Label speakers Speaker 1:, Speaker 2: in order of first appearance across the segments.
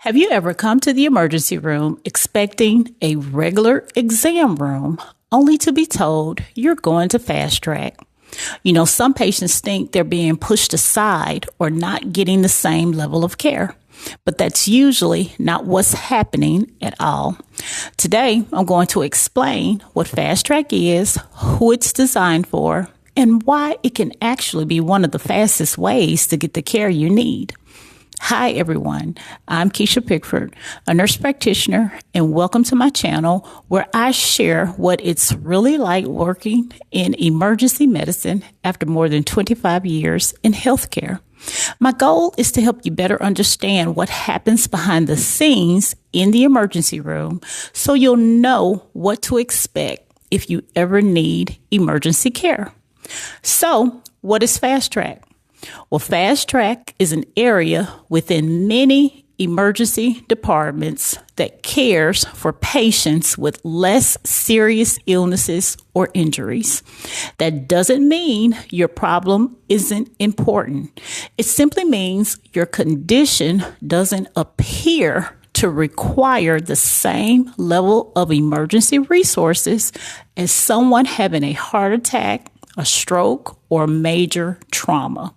Speaker 1: Have you ever come to the emergency room expecting a regular exam room only to be told you're going to fast track? Some patients think they're being pushed aside or not getting the same level of care, but that's usually not what's happening at all. Today, I'm going to explain what fast track is, who it's designed for, and why it can actually be one of the fastest ways to get the care you need. Hi, everyone. I'm Kisha Pickford, a nurse practitioner, and welcome to my channel where I share what it's really like working in emergency medicine after more than 25 years in healthcare. My goal is to help you better understand what happens behind the scenes in the emergency room so you'll know what to expect if you ever need emergency care. So, what is fast track? Well, fast track is an area within many emergency departments that cares for patients with less serious illnesses or injuries. That doesn't mean your problem isn't important. It simply means your condition doesn't appear to require the same level of emergency resources as someone having a heart attack, a stroke, or major trauma.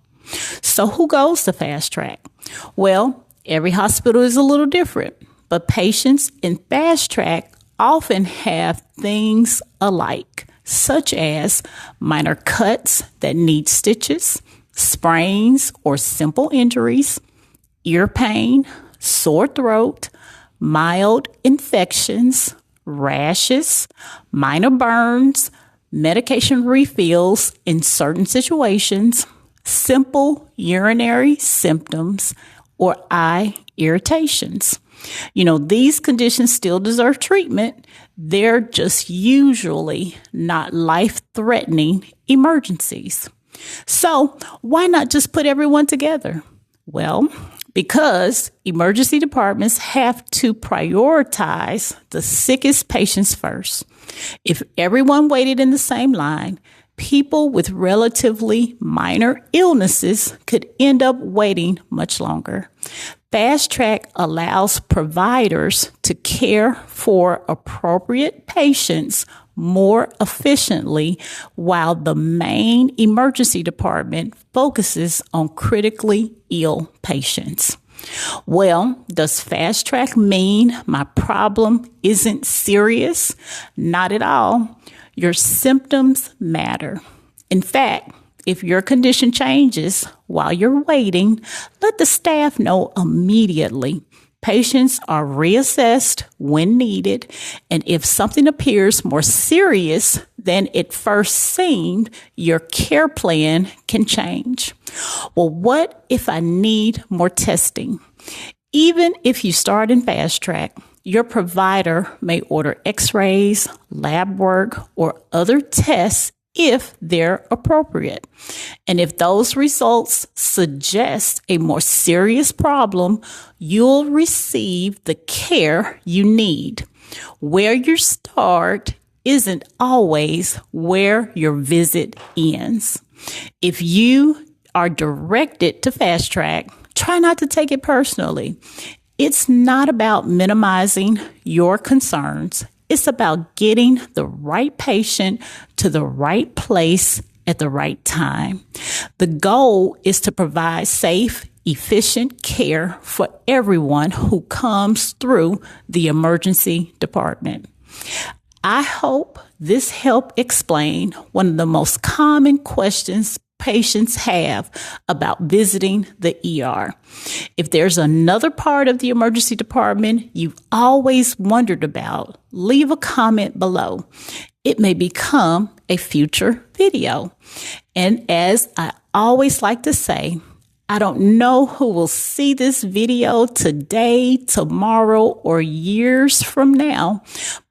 Speaker 1: So who goes to fast track? Well, every hospital is a little different, but patients in fast track often have things alike, such as minor cuts that need stitches, sprains or simple injuries, ear pain, sore throat, mild infections, rashes, minor burns, medication refills in certain situations, simple urinary symptoms, or eye irritations. These conditions still deserve treatment. They're just usually not life-threatening emergencies. So why not just put everyone together? Well, because emergency departments have to prioritize the sickest patients first. If everyone waited in the same line, people with relatively minor illnesses could end up waiting much longer. Fast track allows providers to care for appropriate patients more efficiently while the main emergency department focuses on critically ill patients. Well, does fast track mean my problem isn't serious? Not at all. Your symptoms matter. In fact, if your condition changes while you're waiting, let the staff know immediately. Patients are reassessed when needed, and if something appears more serious than it first seemed, your care plan can change. Well, what if I need more testing? Even if you start in fast track, your provider may order x-rays, lab work, or other tests if they're appropriate. And if those results suggest a more serious problem, you'll receive the care you need. Where you start isn't always where your visit ends. If you are directed to fast track, try not to take it personally. It's not about minimizing your concerns. It's about getting the right patient to the right place at the right time. The goal is to provide safe, efficient care for everyone who comes through the emergency department. I hope this helped explain one of the most common questions patients have about visiting the ER. If there's another part of the emergency department you've always wondered about, leave a comment below. It may become a future video. And as I always like to say, I don't know who will see this video today, tomorrow, or years from now,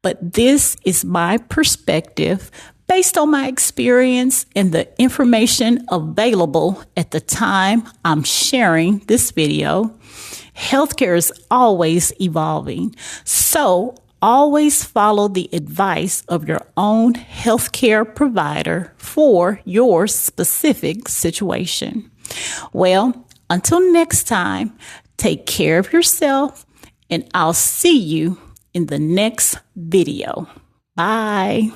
Speaker 1: but this is my perspective based on my experience and the information available at the time I'm sharing this video. Healthcare is always evolving, so always follow the advice of your own healthcare provider for your specific situation. Well, until next time, take care of yourself and I'll see you in the next video. Bye.